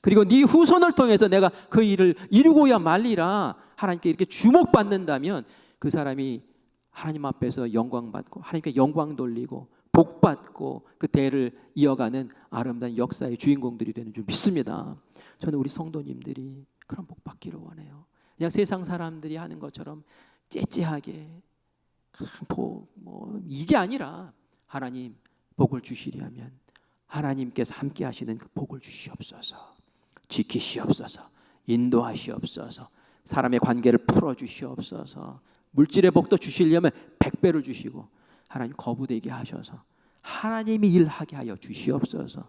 그리고 네 후손을 통해서 내가 그 일을 이루고야 말리라. 하나님께 이렇게 주목받는다면 그 사람이 하나님 앞에서 영광받고 하나님께 영광 돌리고 복받고 그 대를 이어가는 아름다운 역사의 주인공들이 되는 줄 믿습니다. 저는 우리 성도님들이 그런 복 받기를 원해요. 그냥 세상 사람들이 하는 것처럼 째째하게 복, 이게 아니라 하나님 복을 주시려면 하나님께서 함께 하시는 그 복을 주시옵소서, 지키시옵소서, 인도하시옵소서, 사람의 관계를 풀어주시옵소서, 물질의 복도 주시려면 100배를 주시고 하나님 거부되게 하셔서 하나님이 일하게 하여 주시옵소서.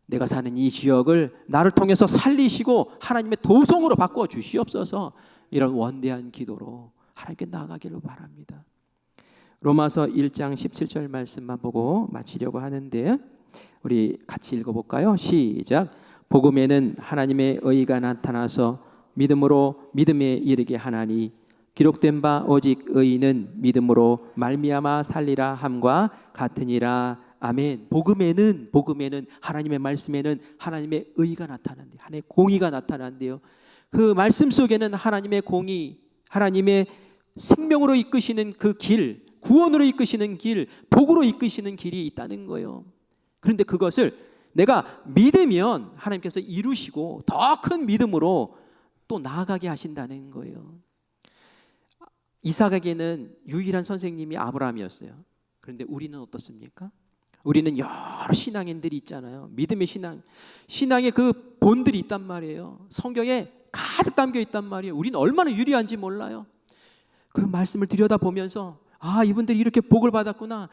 내가 사는 이 지역을 나를 통해서 살리시고 하나님의 도성으로 바꿔 주시옵소서. 이런 원대한 기도로 하나님께 나아가기를 바랍니다. 로마서 1장 17절 말씀만 보고 마치려고 하는데 우리 같이 읽어볼까요? 시작. 복음에는 하나님의 의가 나타나서 믿음으로 믿음에 이르게 하나니 기록된 바 오직 의인은 믿음으로 말미암아 살리라 함과 같으니라. 아멘. 복음에는 하나님의 말씀에는 하나님의 의가 나타난대요. 하나님의 공의가 나타난대요. 그 말씀 속에는 하나님의 공의, 하나님의 생명으로 이끄시는 그 길, 구원으로 이끄시는 길, 복으로 이끄시는 길이 있다는 거예요. 그런데 그것을 내가 믿으면 하나님께서 이루시고 더 큰 믿음으로 또 나아가게 하신다는 거예요. 이삭에게는 유일한 선생님이 아브라함이었어요. 그런데 우리는 어떻습니까? 우리는 여러 신앙인들이 있잖아요. 믿음의 신앙의 그 본들이 있단 말이에요. 성경에 가득 담겨 있단 말이에요. 우리는 얼마나 유리한지 몰라요. 그 말씀을 들여다보면서 이분들이 이렇게 복을 받았구나.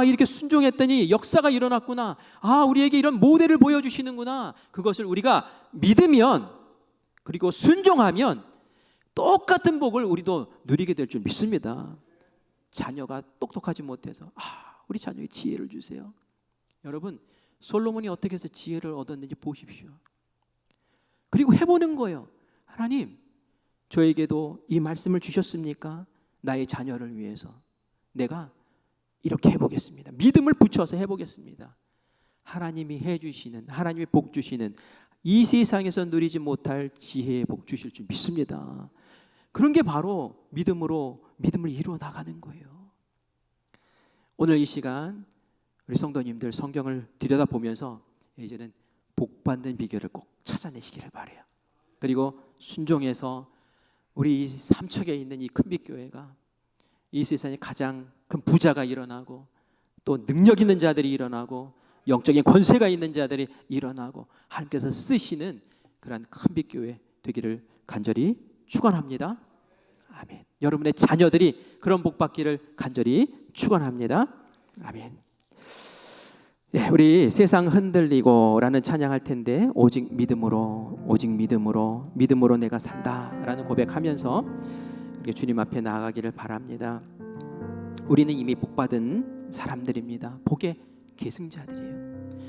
이렇게 순종했더니 역사가 일어났구나. 우리에게 이런 모델을 보여주시는구나. 그것을 우리가 믿으면, 그리고 순종하면 똑같은 복을 우리도 누리게 될 줄 믿습니다. 자녀가 똑똑하지 못해서 우리 자녀에게 지혜를 주세요. 여러분, 솔로몬이 어떻게 해서 지혜를 얻었는지 보십시오. 그리고 해보는 거예요. 하나님, 저에게도 이 말씀을 주셨습니까? 나의 자녀를 위해서 내가 이렇게 해보겠습니다. 믿음을 붙여서 해보겠습니다. 하나님이 해주시는, 하나님이 복 주시는 이 세상에서 누리지 못할 지혜의 복 주실 줄 믿습니다. 그런 게 바로 믿음을 이루어 나가는 거예요. 오늘 이 시간 우리 성도님들 성경을 들여다보면서 이제는 복 받는 비결을 꼭 찾아내시기를 바라요. 그리고 순종해서 우리 삼척에 있는 이 큰빛교회가 이 세상에 가장 큰 부자가 일어나고 또 능력 있는 자들이 일어나고 영적인 권세가 있는 자들이 일어나고 하나님께서 쓰시는 그러한 큰빛교회 되기를 간절히 축원합니다. 아멘. 여러분의 자녀들이 그런 복 받기를 간절히 축원합니다. 아멘. 네, 우리 세상 흔들리고라는 찬양할 텐데 오직 믿음으로 내가 산다라는 고백하면서 이렇게 주님 앞에 나아가기를 바랍니다. 우리는 이미 복 받은 사람들입니다. 복의 계승자들이에요.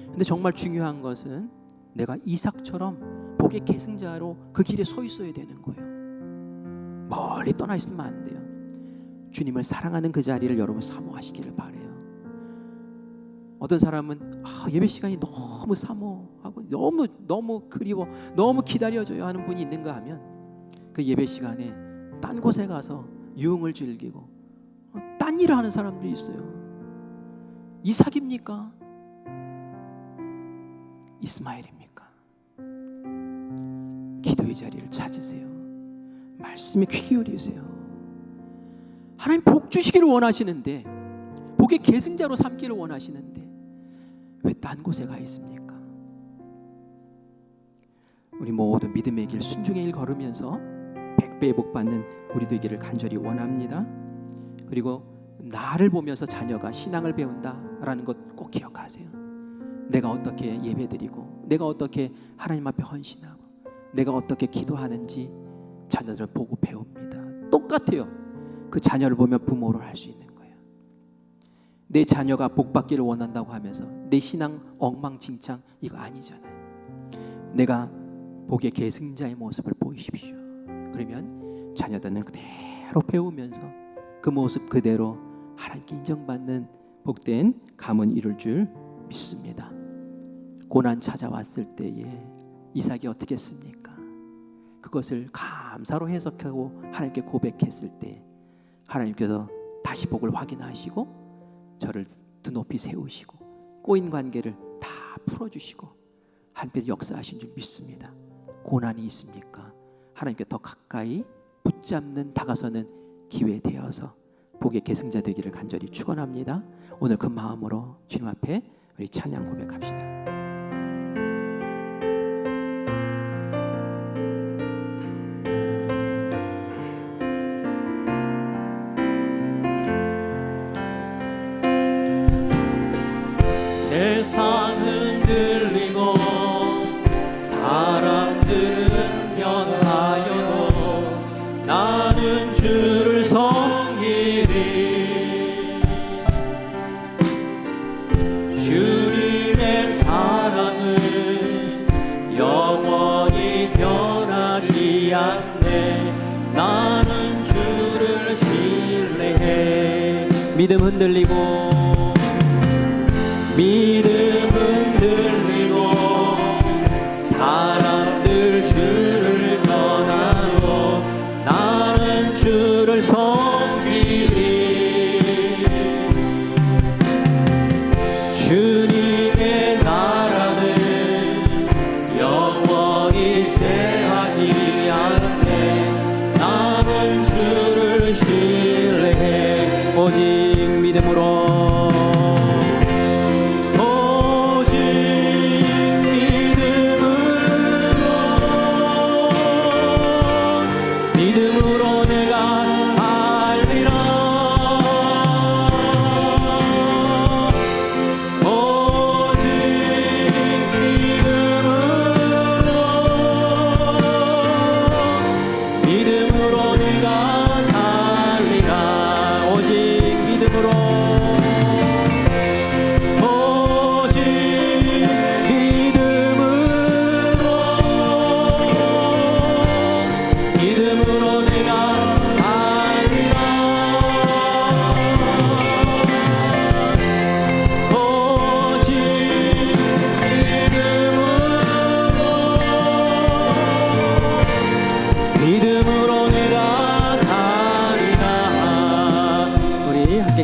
근데 정말 중요한 것은 내가 이삭처럼 복의 계승자로 그 길에 서 있어야 되는 거예요. 멀리 떠나 있으면 안 돼요. 주님을 사랑하는 그 자리를 여러분 사모하시기를 바라요. 어떤 사람은 예배 시간이 너무 사모하고 너무 그리워, 너무 기다려져요 하는 분이 있는가 하면 그 예배 시간에 딴 곳에 가서 유흥을 즐기고 딴 일을 하는 사람들이 있어요. 이삭입니까? 이스마엘입니까? 기도의 자리를 찾으세요. 말씀에 귀 기울이세요. 하나님 복 주시기를 원하시는데, 복의 계승자로 삼기를 원하시는데 왜 딴 곳에 가 있습니까? 우리 모두 믿음의 길, 순종의 길 걸으면서 100배의 복 받는 우리 되기를 간절히 원합니다. 그리고 나를 보면서 자녀가 신앙을 배운다라는 것 꼭 기억하세요. 내가 어떻게 예배드리고 내가 어떻게 하나님 앞에 헌신하고 내가 어떻게 기도하는지 자녀들을 보고 배웁니다. 똑같아요. 그 자녀를 보면 부모를 할 수 있는 거예요. 내 자녀가 복 받기를 원한다고 하면서 내 신앙 엉망진창 이거 아니잖아요. 내가 복의 계승자의 모습을 보이십시오. 그러면 자녀들은 그대로 배우면서 그 모습 그대로 하나님께 인정받는 복된 가문 이룰 줄 믿습니다. 고난 찾아왔을 때에 이삭이 어떻게 했습니까? 그것을 감사로 해석하고 하나님께 고백했을 때 하나님께서 다시 복을 확인하시고 저를 더 높이 세우시고 꼬인 관계를 다 풀어주시고 하나님께서 역사하신 줄 믿습니다. 고난이 있습니까? 하나님께 더 가까이 붙잡는 다가서는 기회 되어서 복의 계승자 되기를 간절히 축원합니다. 오늘 그 마음으로 주님 앞에 우리 찬양 고백합시다. 세상 흔들리고 사람들은 변하여도 나는 주를 섬기리. 주님의 사랑은 영원히 변하지 않네. 나는 주를 신뢰해. 믿음 흔들리고 사람들 주를 떠나고 나는 주를 섬기리. 주님의 나라는 영원히 쇠하지 않네. 나는 주를 신뢰해. 오직 믿음으로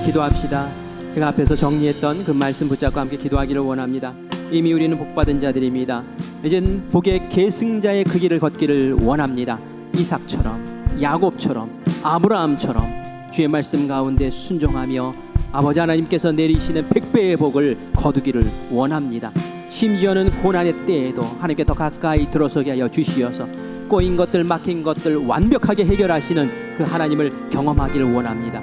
기도합시다. 제가 앞에서 정리했던 그 말씀 붙잡고 함께 기도하기를 원합니다. 이미 우리는 복받은 자들입니다. 이젠 복의 계승자의 그 길을 걷기를 원합니다. 이삭처럼, 야곱처럼, 아브라함처럼 주의 말씀 가운데 순종하며 아버지 하나님께서 내리시는 100배의 복을 거두기를 원합니다. 심지어는 고난의 때에도 하나님께 더 가까이 들어서게 하여 주시어서 꼬인 것들, 막힌 것들 완벽하게 해결하시는 그 하나님을 경험하기를 원합니다.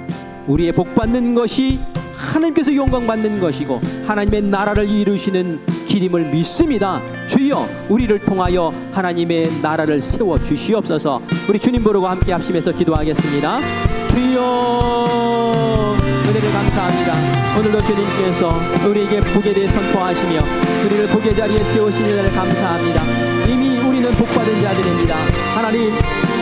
우리의 복받는 것이 하나님께서 영광받는 것이고 하나님의 나라를 이루시는 길임을 믿습니다. 주여, 우리를 통하여 하나님의 나라를 세워 주시옵소서. 우리 주님 부르고 함께 합심해서 기도하겠습니다. 주여, 은혜를 감사합니다. 오늘도 주님께서 우리에게 복에 대해 선포하시며 우리를 복의 자리에 세우시는 일을 감사합니다. 이미 우리는 복받은 자들입니다. 하나님,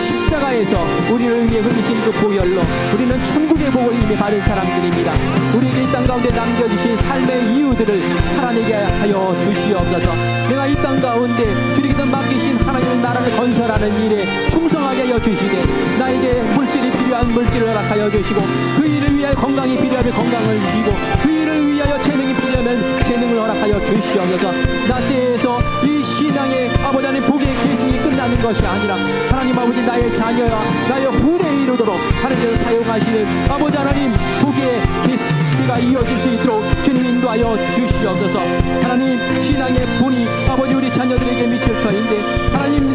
십자가에서 우리를 위해 흘리신 그 보혈로 우리는 천국의 복을 이미 받은 사람들입니다. 우리에게 이 땅 가운데 남겨주신 삶의 이유들을 살아내게 하여 주시옵소서. 내가 이 땅 가운데 주님께서 맡기신 하나님의 나라를 건설하는 일에 충성하게 하여 주시되 나에게 물질이 필요한 물질을 허락하여 주시고 그 일을 위하여 건강이 필요하면 건강을 주시고 그 일을 위하여 재능이 필요하면 재능을 허락하여 주시옵소서. 나 때에서 이 신앙의 아버지 하나님 복의 계승이 끝나는 것이 아니라 하나님 아버지 나의 자녀야 나의 후대에 이르도록 하나님께서 사용하시는 아버지 하나님 복의 계승이 이어질 수 있도록 주님 인도하여 주시옵소서. 하나님, 신앙의 본이 아버지 우리 자녀들에게 미칠 터인데 하나님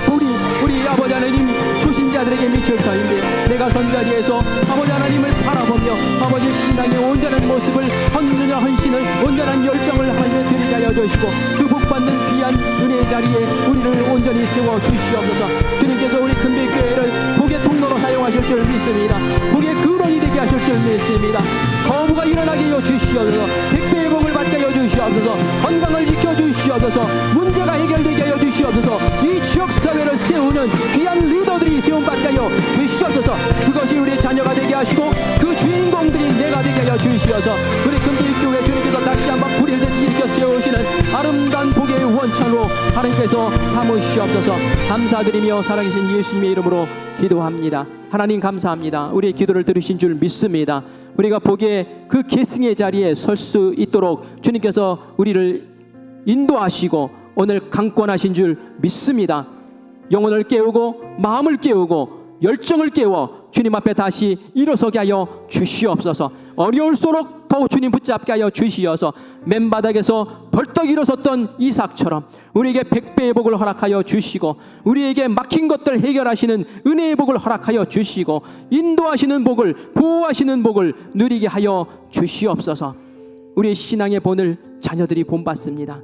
본이 우리 아버지 하나님 초신자들에게 미칠 터인데 내가 선자리에서 아버지 하나님을 바라보며 아버지 신앙의 온전한 모습을 헌신을 온전한 열정을 하나님께 드리게 하여 주시고 그 복받는 귀한 은혜의 자리에 우리를 온전히 세워 주시옵소서. 주님께서 우리 금빛교회를 복의 통로로 사용하실 줄 믿습니다. 복의 근원이 되게 하실 줄 믿습니다. 거부가 일어나게 하여 주시옵소서. 100배의 복을 받게 하여 주시옵소서. 건강을 지켜 주시옵소서. 문제가 해결되게 하여 주시옵소서. 이 지역사회를 세우는 귀한 리더들이 세움받게 하여 주시옵소서. 그것이 우리 자녀가 되게 하시고 그 주인공들이 내가 되게 하여 주시옵소서. 우리 금빛교회 주님께서 다시 한번 불을 일으켜 세우시는 아름다운 복의 원천으로 하나님께서 삼으시옵소서. 감사드리며 살아계신 예수님의 이름으로 기도합니다. 하나님 감사합니다. 우리의 기도를 들으신 줄 믿습니다. 우리가 복의 그 계승의 자리에 설 수 있도록 주님께서 우리를 인도하시고 오늘 강권하신 줄 믿습니다. 영혼을 깨우고 마음을 깨우고 열정을 깨워 주님 앞에 다시 일어서게 하여 주시옵소서. 어려울수록 더욱 주님 붙잡게 하여 주시어서 맨바닥에서 벌떡 일어섰던 이삭처럼 우리에게 100배의 복을 허락하여 주시고 우리에게 막힌 것들 해결하시는 은혜의 복을 허락하여 주시고 인도하시는 복을, 보호하시는 복을 누리게 하여 주시옵소서. 우리의 신앙의 본을 자녀들이 본받습니다.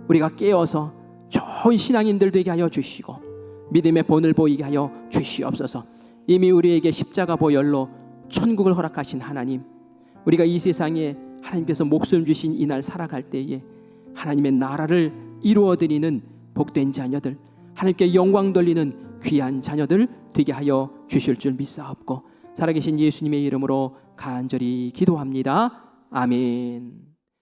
우리가 깨어서 좋은 신앙인들 되게 하여 주시고 믿음의 본을 보이게 하여 주시옵소서. 이미 우리에게 십자가 보혈로 천국을 허락하신 하나님, 우리가 이 세상에 하나님께서 목숨 주신 이날 살아갈 때에 하나님의 나라를 이루어드리는 복된 자녀들, 하나님께 영광 돌리는 귀한 자녀들 되게 하여 주실 줄 믿사옵고 살아계신 예수님의 이름으로 간절히 기도합니다. 아멘.